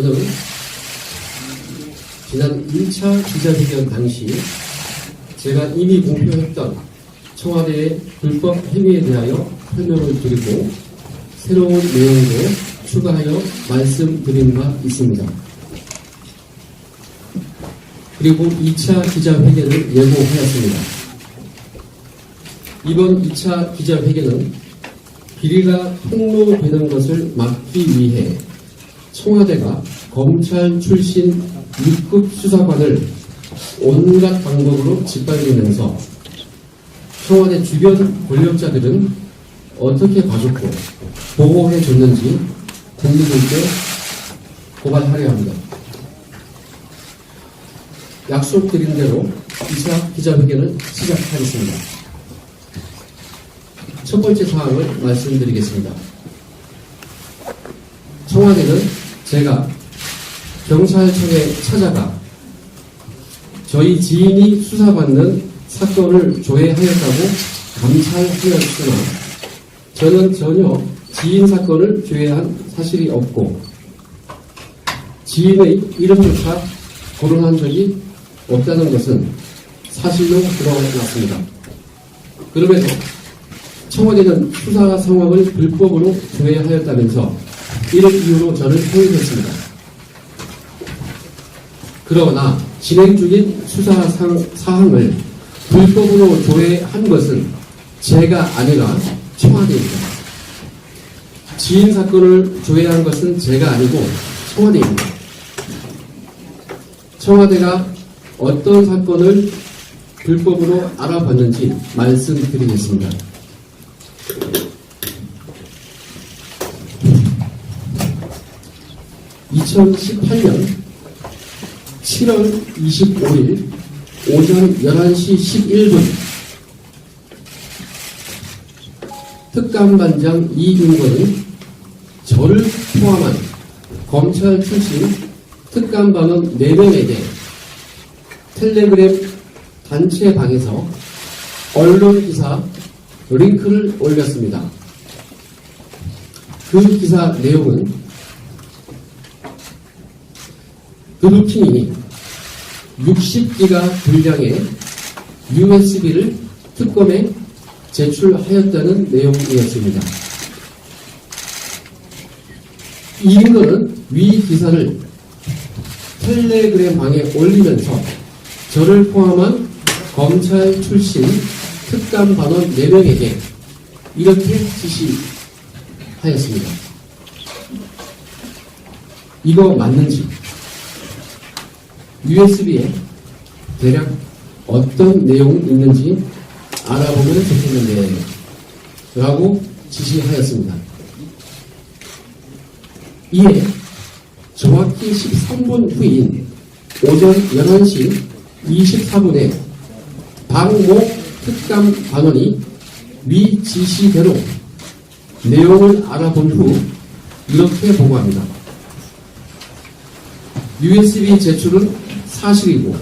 저는 지난 1차 기자회견 당시 제가 이미 공표했던 청와대의 불법 행위에 대하여 설명을 드리고 새로운 내용도 추가하여 말씀드린 바 있습니다. 그리고 2차 기자회견을 예고하였습니다. 이번 2차 기자회견은 비리가 폭로되는 것을 막기 위해 청와대가 검찰 출신 6급 수사관을 온갖 방법으로 짓밟으면서 청와대 주변 권력자들은 어떻게 봐줬고 보호해줬는지 국민들께 고발하려 합니다. 약속드린 대로 2차 기자회견을 시작하겠습니다. 첫 번째 사항을 말씀드리겠습니다. 청와대는 제가 경찰청에 찾아가 저희 지인이 수사받는 사건을 조회하였다고 감찰하였으나 저는 전혀 지인 사건을 조회한 사실이 없고 지인의 이름조차 거론한 적이 없다는 것은 사실로 드러났습니다. 그럼에도 청와대는 수사 상황을 불법으로 조회하였다면서 이런 이유로 저를 포위했습니다. 그러나 진행 중인 수사 사항을 불법으로 조회한 것은 제가 아니라 청와대입니다. 지인 사건을 조회한 것은 제가 아니고 청와대입니다. 청와대가 어떤 사건을 불법으로 알아봤는지 말씀드리겠습니다. 2018년 7월 25일 오전 11시 11분 특감반장 이윤건은 저를 포함한 검찰 출신 특감반원 4명에게 텔레그램 단체방에서 언론기사 링크를 올렸습니다. 그 기사 내용은 드루킹이 60기가 분량의 USB를 특검에 제출하였다는 내용이었습니다. 이인건은 위 기사를 텔레그램 방에 올리면서 저를 포함한 검찰 출신 특감반원 4명에게 이렇게 지시하였습니다. 이거 맞는지 USB에 대략 어떤 내용이 있는지 알아보면 좋겠는데 라고 지시하였습니다. 이에 정확히 13분 후인 오전 11시 24분에 박모 특감반원이 위 지시대로 내용을 알아본 후 이렇게 보고합니다. USB 제출은 사실이고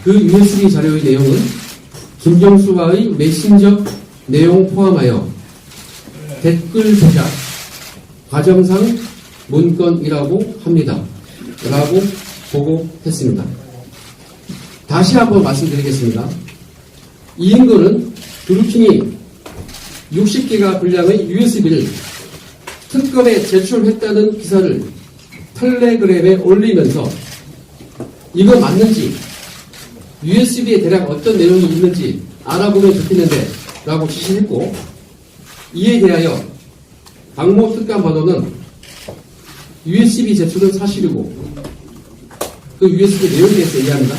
그 USB 자료의 내용은 김경수와의 메신저 내용 포함하여 댓글 조작 과정상 문건이라고 합니다. 라고 보고했습니다. 다시 한번 말씀드리겠습니다. 이인건은 드루킹이 60기가 분량의 USB를 특검에 제출했다는 기사를 텔레그램에 올리면서 이거 맞는지 USB에 대략 어떤 내용이 있는지 알아보면 좋겠는데 라고 지시했고 이에 대하여 박모 특감반원은 USB 제출은 사실이고 그 USB 내용에 대해서 얘기합니다.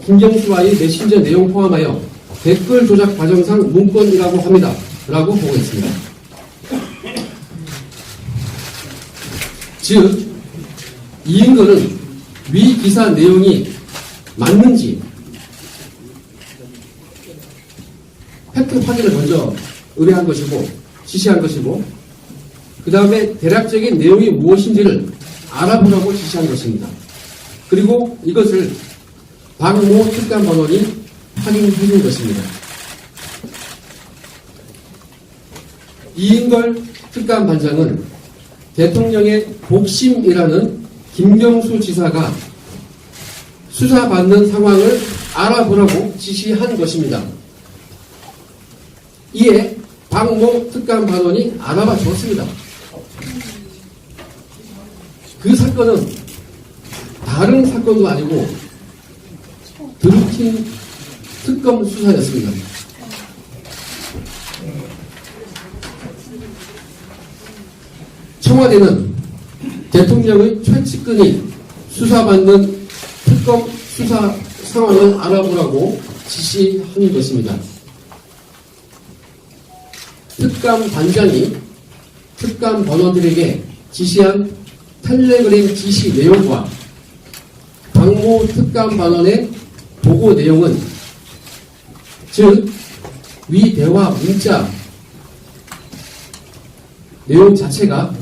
김경수와의 메신저 내용 포함하여 댓글 조작 과정상 문건이라고 합니다. 라고 보고했습니다. 즉 이인건은 위 기사 내용이 맞는지 팩트 확인을 먼저 의뢰한 것이고 지시한 것이고 그 다음에 대략적인 내용이 무엇인지를 알아보라고 지시한 것입니다. 그리고 이것을 박모 특감반원이 확인해 준 것입니다. 이인걸 특감반장은 대통령의 복심이라는 김경수 지사가 수사받는 상황을 알아보라고 지시한 것입니다. 이에 박모 특감반원이 알아봐 줬습니다. 그 사건은 다른 사건도 아니고 드루킹 특검 수사였습니다. 청와대는 대통령의 최측근이 수사받는 특검 수사 상황을 알아보라고 지시한 것입니다. 특감 반장이 특감 번호들에게 지시한 텔레그램 지시 내용과 박모 특감 반원의 보고 내용은 즉 위 대화 문자 내용 자체가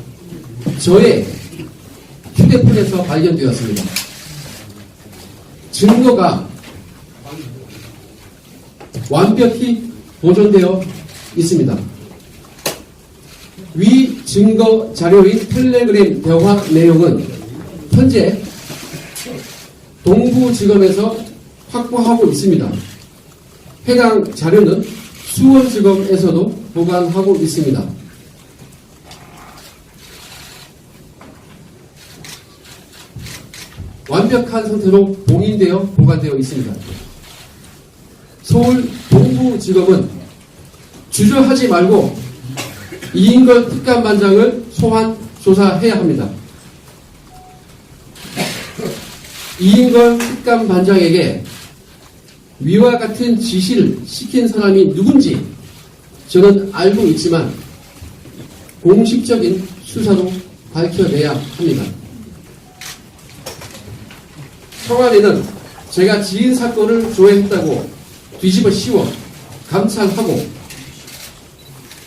저의 휴대폰에서 발견되었습니다. 증거가 완벽히 보존되어 있습니다. 위 증거 자료인 텔레그램 대화 내용은 현재 동부지검에서 확보하고 있습니다. 해당 자료는 수원지검에서도 보관하고 있습니다. 완벽한 상태로 봉인되어 보관되어 있습니다. 서울 동부지검은 주저하지 말고 이인걸 특감반장을 소환 조사해야 합니다. 이인걸 특감반장에게 위와 같은 지시를 시킨 사람이 누군지 저는 알고 있지만 공식적인 수사로 밝혀내야 합니다. 청와대는 제가 지인 사건을 조회했다고 뒤집어 씌워 감찰하고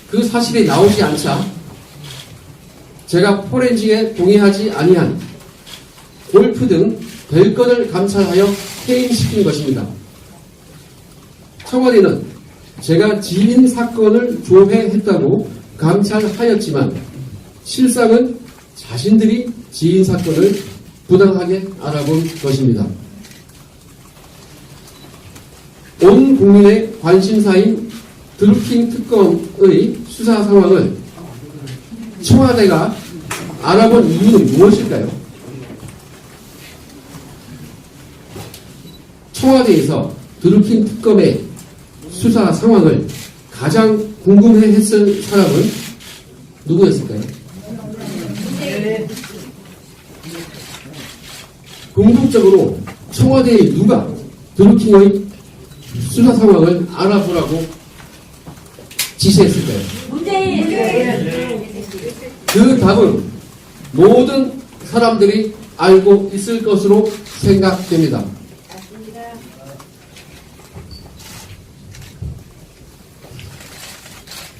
그 사실이 나오지 않자 제가 포렌식에 동의하지 아니한 골프 등 별건을 감찰하여 해임시킨 것입니다. 청와대는 제가 지인 사건을 조회했다고 감찰하였지만 실상은 자신들이 지인 사건을 부당하게 알아본 것입니다. 온 국민의 관심사인 드루킹 특검의 수사 상황을 청와대가 알아본 이유는 무엇일까요? 청와대에서 드루킹 특검의 수사 상황을 가장 궁금해했을 사람은 누구였을까요? 궁극적으로 청와대의 누가 드루킹의 수사 상황을 알아보라고 지시했을까요? 그 답은 모든 사람들이 알고 있을 것으로 생각됩니다.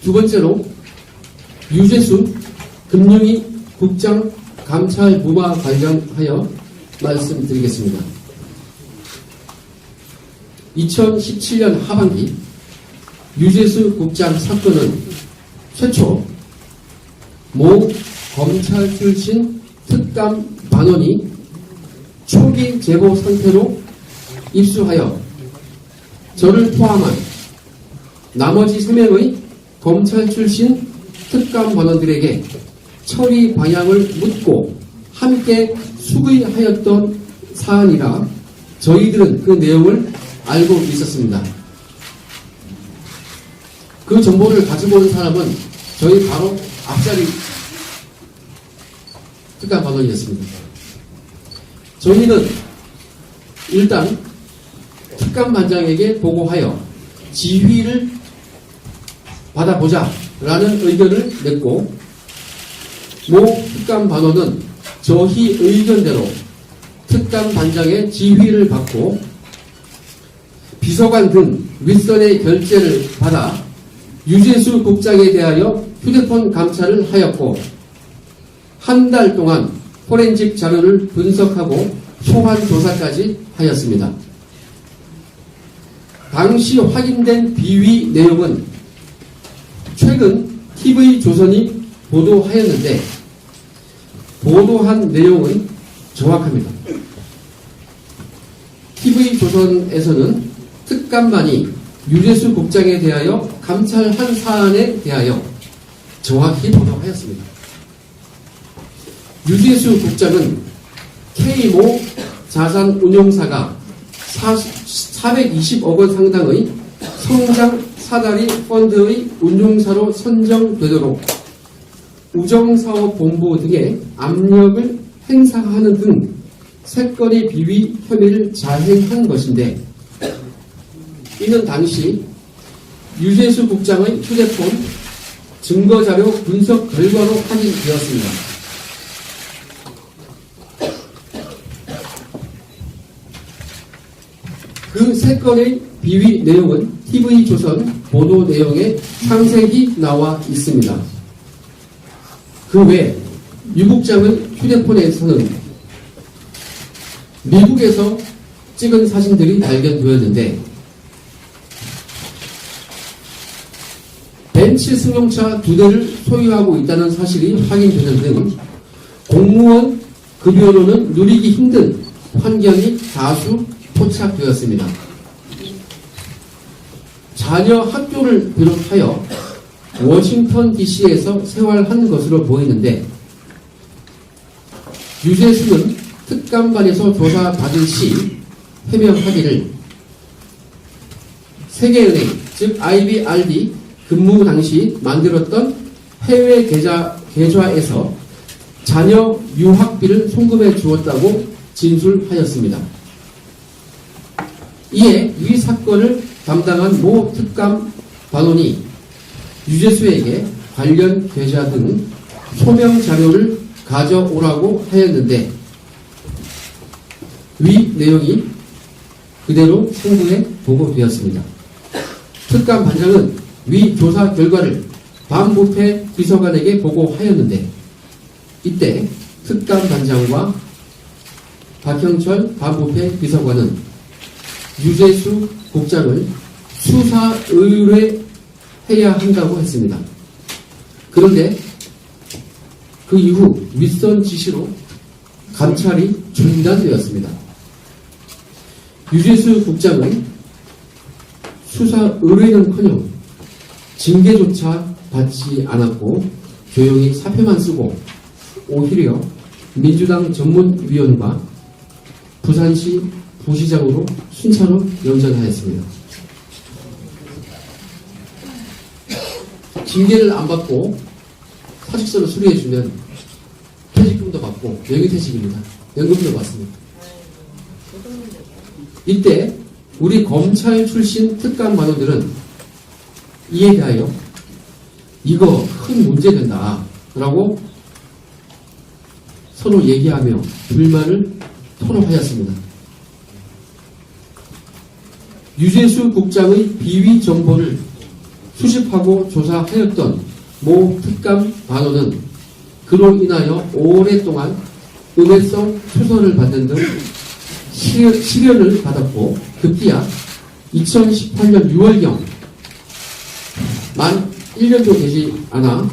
두 번째로 유재수 금융위 국장 감찰부와 관련하여 말씀드리겠습니다. 2017년 하반기 유재수 국장 사건은 최초 모 검찰 출신 특감 반원이 초기 제보 상태로 입수하여 저를 포함한 나머지 3명의 검찰 출신 특감 반원들에게 처리 방향을 묻고 함께 수의하였던 사안이라 저희들은 그 내용을 알고 있었습니다. 그 정보를 가지고 온 사람은 저희 바로 앞자리 특감 반원이었습니다. 저희는 일단 특감 반장에게 보고하여 지휘를 받아보자 라는 의견을 냈고 모 특감 반원은 저희 의견대로 특감 반장의 지휘를 받고 비서관 등 윗선의 결재를 받아 유재수 국장에 대하여 휴대폰 감찰을 하였고 한 달 동안 포렌식 자료를 분석하고 소환 조사까지 하였습니다. 당시 확인된 비위 내용은 최근 TV조선이 보도하였는데 보도한 내용은 정확합니다. TV조선에서는 특감반이 유재수 국장에 대하여 감찰한 사안에 대하여 정확히 보도하였습니다. 유재수 국장은 K모 자산운용사가 420억 원 상당의 성장 사다리 펀드의 운용사로 선정되도록 우정사업본부 등의 압력을 행사하는 등 3건의 비위 혐의를 자행한 것인데, 이는 당시 유재수 국장의 휴대폰 증거자료 분석 결과로 확인되었습니다. 그 3건의 비위 내용은 TV조선 보도 내용에 상세히 나와 있습니다. 그 외 유 국장의 휴대폰에서는 미국에서 찍은 사진들이 발견되었는데, 벤츠 승용차 2대를 소유하고 있다는 사실이 확인되는 등 공무원 급여로는 누리기 힘든 환경이 다수 포착되었습니다. 자녀 학교를 비롯하여 워싱턴 DC에서 생활한 것으로 보이는데, 유재수는 특감반에서 조사받을 시 해명하기를 세계은행, 즉 IBRD 근무 당시 만들었던 해외 계좌에서 자녀 유학비를 송금해 주었다고 진술하였습니다. 이에 이 사건을 담당한 모 특감 반원이 유재수에게 관련 계좌 등 소명 자료를 가져오라고 하였는데, 위 내용이 그대로 상부에 보고되었습니다. 특감 반장은 위 조사 결과를 반부패 비서관에게 보고하였는데, 이때 특감 반장과 박형철 반부패 비서관은 유재수 국장을 수사 의뢰해야 한다고 했습니다. 그런데 그 이후 윗선 지시로 감찰이 중단되었습니다. 유재수 국장은 수사 의뢰는커녕 징계조차 받지 않았고 조용히 사표만 쓰고 오히려 민주당 전문위원과 부산시 부시장으로 순차로 연전하였습니다. 징계를 안 받고 사직서를 수리해주면 퇴직금도 받고 명예퇴직입니다. 연금도 받습니다. 이때 우리 검찰 출신 특감반원들은 이에 대하여 이거 큰 문제 된다 라고 서로 얘기하며 불만을 토로하였습니다. 유재수 국장의 비위 정보를 수집하고 조사하였던 모 특감 반원은 그로 인하여 오랫동안 음해성 초선을 받는 등 실현을 받았고, 급기야 2018년 6월경 만 1년도 되지 않아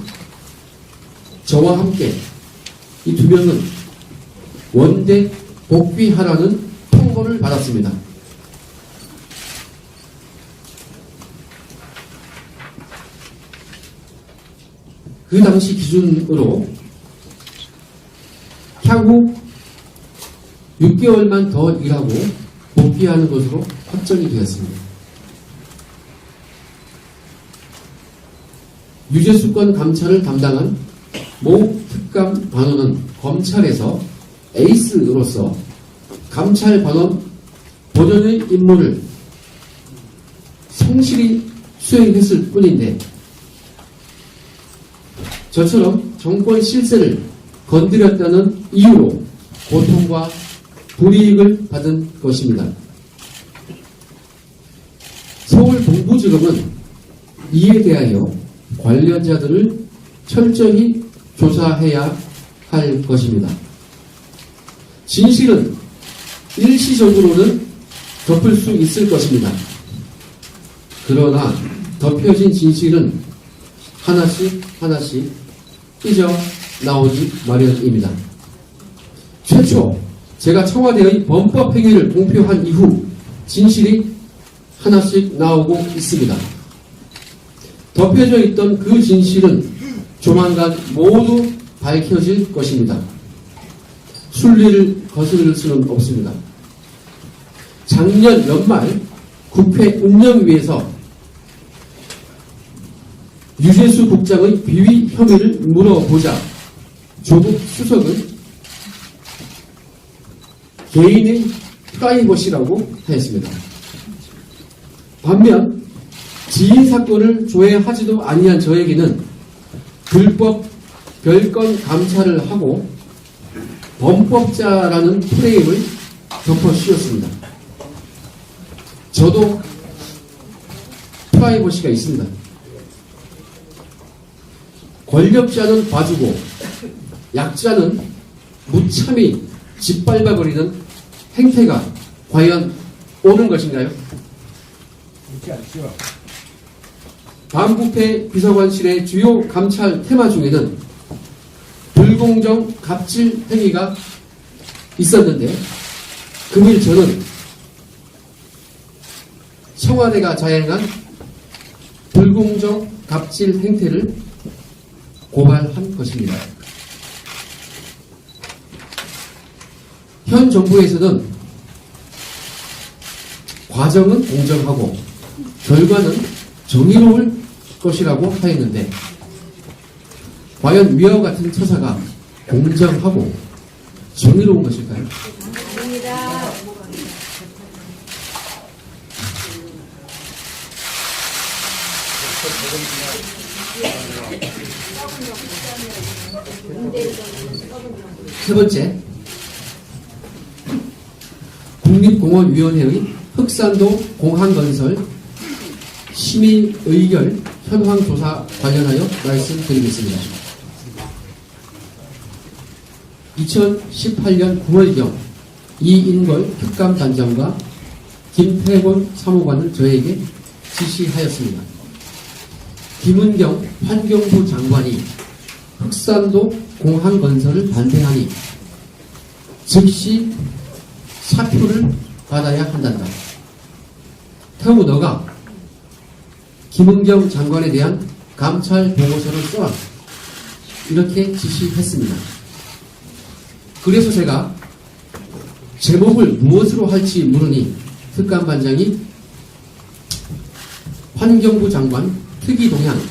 저와 함께 이 2명은 원대 복귀하라는 통보를 받았습니다. 그 당시 기준으로 향후 6개월만 더 일하고 복귀하는 것으로 확정이 되었습니다. 유재수권 감찰을 담당한 모 특감 반원은 검찰에서 에이스로서 감찰 반원 본연의 임무를 성실히 수행했을 뿐인데, 저처럼 정권 실세를 건드렸다는 이유로 고통과 불이익을 받은 것입니다. 서울 동부지검은 이에 대하여 관련자들을 철저히 조사해야 할 것입니다. 진실은 일시적으로는 덮을 수 있을 것입니다. 그러나 덮여진 진실은 하나씩 삐져 나오기 마련입니다. 최초 제가 청와대의 범법행위를 공표한 이후 진실이 하나씩 나오고 있습니다. 덮여져 있던 그 진실은 조만간 모두 밝혀질 것입니다. 순리를 거스를 수는 없습니다. 작년 연말 국회 운영위에서 유재수 국장의 비위 혐의를 물어보자 조국 수석은 개인의 프라이버시라고 하였습니다. 반면 지인 사건을 조회하지도 아니한 저에게는 불법 별건 감찰을 하고 범법자라는 프레임을 덮어 씌웠습니다. 저도 프라이버시가 있습니다. 권력자는 봐주고 약자는 무참히 짓밟아버리는 행태가 과연 옳은 것인가요? 그렇지 않죠. 반부패 비서관실의 주요 감찰 테마 중에는 불공정 갑질 행위가 있었는데 금일 저는 청와대가 자행한 불공정 갑질 행태를 고발한 것입니다. 현 정부에서는 과정은 공정하고 결과는 정의로울 것이라고 하였는데 과연 위와 같은 처사가 공정하고 정의로운 것일까요? 맞습니다. 세 번째, 국립공원위원회의 흑산도 공항건설 심의 의결 현황 조사 관련하여 말씀드리겠습니다. 2018년 9월경 이인걸 특감단장과 김태곤 사무관은 저에게 지시하였습니다. 김은경 환경부 장관이 흑산도 공항 건설을 반대하니 즉시 사표를 받아야 한단다. 태우 너가 김은경 장관에 대한 감찰 보고서를 써라. 이렇게 지시했습니다. 그래서 제가 제목을 무엇으로 할지 물으니 특감반장이 환경부 장관 특이동향이라고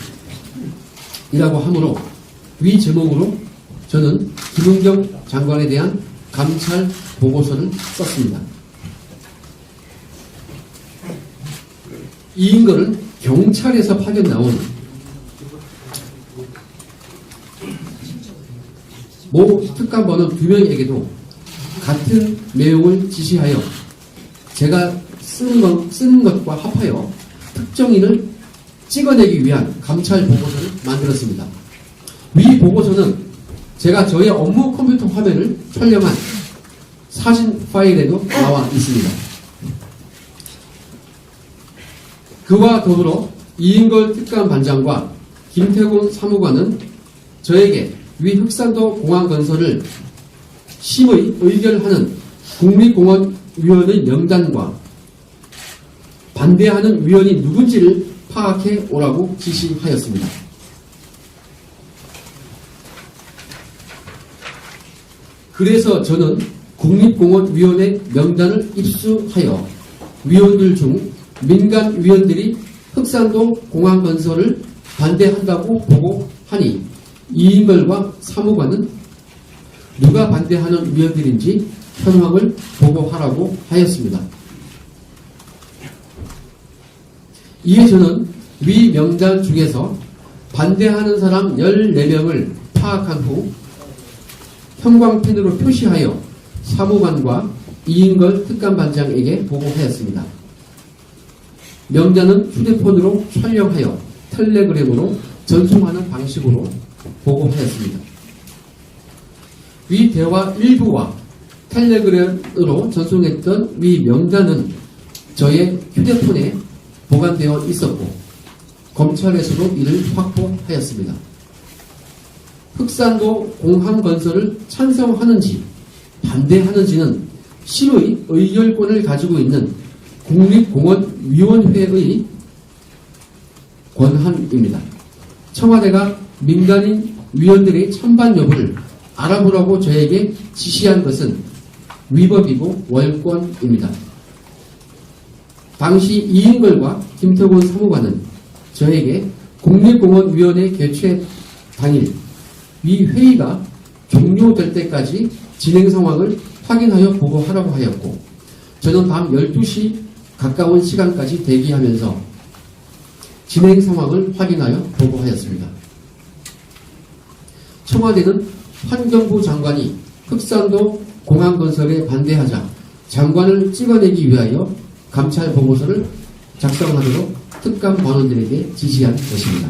하므로 위 제목으로 저는 김은경 장관에 대한 감찰 보고서를 썼습니다. 이인걸은 경찰에서 파견 나온 모 특감번호 2명에게도 같은 내용을 지시하여 제가 쓰는 것과 합하여 특정인을 찍어내기 위한 감찰 보고서를 만들었습니다. 위 보고서는 제가 저의 업무 컴퓨터 화면을 촬영한 사진 파일에도 나와 있습니다. 그와 더불어 이인걸 특감반장과 김태곤 사무관은 저에게 위 흑산도 공항 건설을 심의 의결하는 국립공원위원회 명단과 반대하는 위원이 누군지를 파악해 오라고 지시하였습니다. 그래서 저는 국립공원위원회 명단을 입수하여 위원들 중 민간 위원들이 흑산도 공항 건설을 반대한다고 보고하니 이인걸과 사무관은 누가 반대하는 위원들인지 현황을 보고하라고 하였습니다. 이에 저는 위 명단 중에서 반대하는 사람 14명을 파악한 후 형광펜으로 표시하여 사무관과 이인걸 특감반장에게 보고하였습니다. 명단은 휴대폰으로 촬영하여 텔레그램으로 전송하는 방식으로 보고하였습니다. 위 대화 일부와 텔레그램으로 전송했던 위 명단은 저의 휴대폰에 보관되어 있었고 검찰에서도 이를 확보하였습니다. 흑산도 공항 건설을 찬성하는지 반대하는지는 시의 의결권을 가지고 있는 국립공원위원회의 권한입니다. 청와대가 민간인 위원들의 찬반 여부를 알아보라고 저에게 지시한 것은 위법이고 월권입니다. 당시 이인걸과 김태곤 사무관은 저에게 국립공원위원회 개최 당일 이 회의가 종료될 때까지 진행 상황을 확인하여 보고하라고 하였고, 저는 밤 12시 가까운 시간까지 대기하면서 진행 상황을 확인하여 보고하였습니다. 청와대는 환경부 장관이 흑산도 공항건설에 반대하자 장관을 찍어내기 위하여 감찰 보고서를 작성하도록 특감 관원들에게 지시한 것입니다.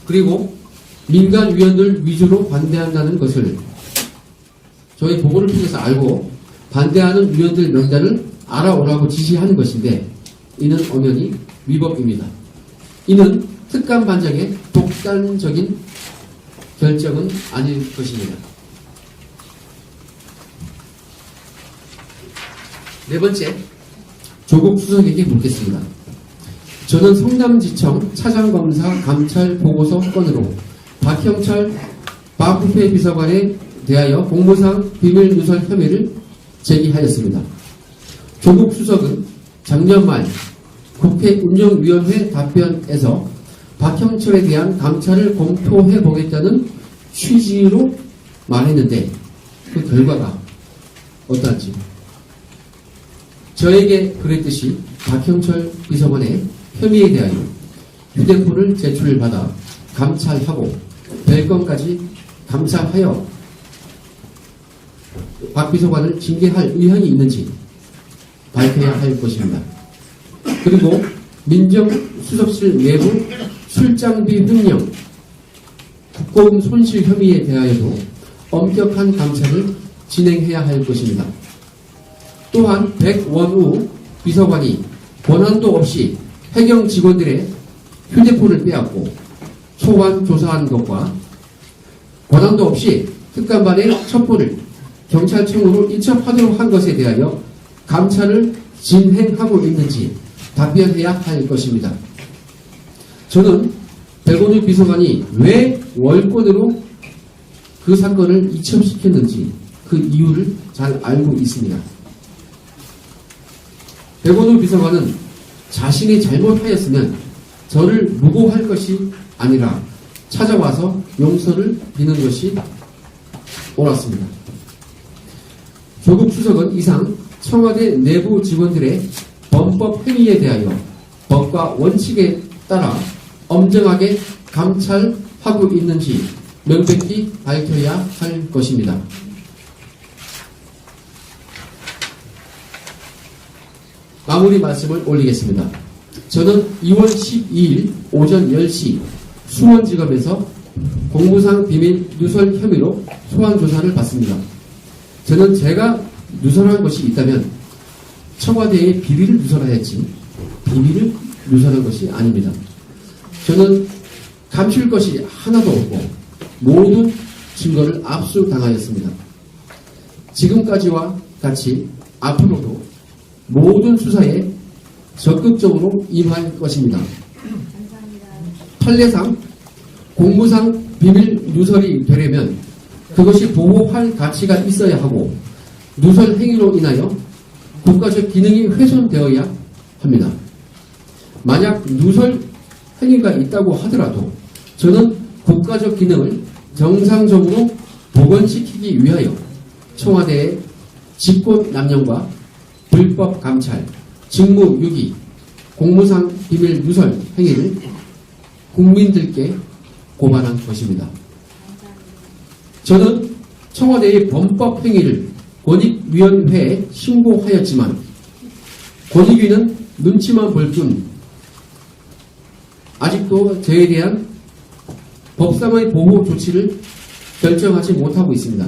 그리고 민간 위원들 위주로 반대한다는 것을 저희 보고를 통해서 알고 반대하는 위원들 명단을 알아오라고 지시하는 것인데, 이는 엄연히 위법입니다. 이는 특감반장의 독단적인 결정은 아닐 것입니다. 네 번째, 조국 수석에게 묻겠습니다. 저는 성남지청 차장검사 감찰 보고서 건으로 박형철 박후배 비서관에 대하여 공무상 비밀 누설 혐의를 제기하였습니다. 조국 수석은 작년 말 국회 운영위원회 답변에서 박형철에 대한 감찰을 검토해 보겠다는 취지로 말했는데 그 결과가 어떠한지, 저에게 그랬듯이 박형철 비서관의 혐의에 대하여 휴대폰을 제출받아 감찰하고 별건까지 감찰하여 박 비서관을 징계할 의향이 있는지 밝혀야 할 것입니다. 그리고 민정수석실 내부 술장비 횡령, 국고금 손실 혐의에 대하여도 엄격한 감찰을 진행해야 할 것입니다. 또한 백원우 비서관이 권한도 없이 해경 직원들의 휴대폰을 빼앗고 소환 조사한 것과 권한도 없이 특감반의 첩보를 경찰청으로 이첩하도록 한 것에 대하여 감찰을 진행하고 있는지 답변해야 할 것입니다. 저는 백원우 비서관이 왜 월권으로 그 사건을 이첩시켰는지 그 이유를 잘 알고 있습니다. 백원우 비서관은 자신이 잘못하였으면 저를 무고할 것이 아니라 찾아와서 용서를 비는 것이 옳았습니다. 조국 수석은 이상 청와대 내부 직원들의 범법 행위에 대하여 법과 원칙에 따라 엄정하게 감찰하고 있는지 명백히 밝혀야 할 것입니다. 마무리 말씀을 올리겠습니다. 저는 2월 12일 오전 10시 수원지검에서 공무상 비밀 누설 혐의로 소환 조사를 받습니다. 저는 제가 누설한 것이 있다면 청와대의 비리를 누설하였지 비밀을 누설한 것이 아닙니다. 저는 감출 것이 하나도 없고 모든 증거를 압수당하였습니다. 지금까지와 같이 앞으로도 모든 수사에 적극적으로 임할 것입니다. 판례상 공무상 비밀 누설이 되려면 그것이 보호할 가치가 있어야 하고 누설 행위로 인하여 국가적 기능이 훼손되어야 합니다. 만약 누설 행위가 있다고 하더라도 저는 국가적 기능을 정상적으로 복원시키기 위하여 청와대의 직권남용과 불법 감찰, 직무유기, 공무상 비밀 누설 행위를 국민들께 고발한 것입니다. 저는 청와대의 범법 행위를 권익위원회에 신고하였지만 권익위는 눈치만 볼 뿐 아직도 저에 대한 법상의 보호 조치를 결정하지 못하고 있습니다.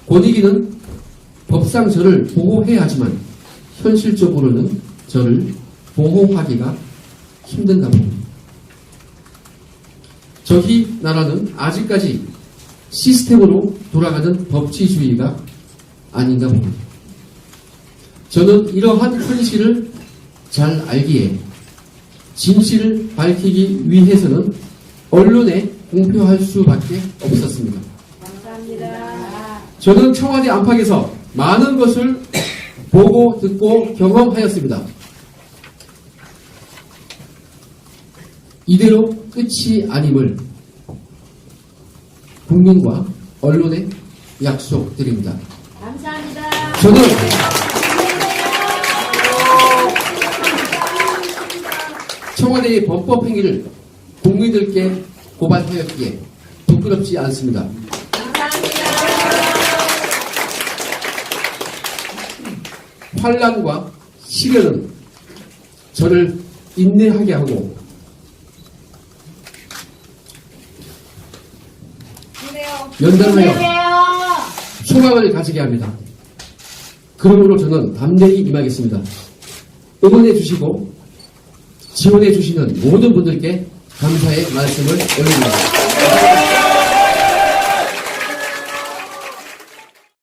권익위는 법상 저를 보호해야 하지만 현실적으로는 저를 보호하기가 힘든가 봅니다. 저희 나라는 아직까지 시스템으로 돌아가는 법치주의가 아닌가 봅니다. 저는 이러한 현실을 잘 알기에 진실을 밝히기 위해서는 언론에 공표할 수밖에 없었습니다. 감사합니다. 저는 청와대 안팎에서 많은 것을 보고 듣고 경험하였습니다. 이대로 끝이 아님을 국민과 언론에 약속드립니다. 감사합니다. 저는 청와대의 범법 행위를 국민들께 고발하였기에 부끄럽지 않습니다. 감사합니다. 환란과 시련은 저를 인내하게 하고 연단하여 소망을 가지게 합니다. 그러므로 저는 담대히 임하겠습니다. 응원해 주시고 지원해 주시는 모든 분들께 감사의 말씀을 올립니다.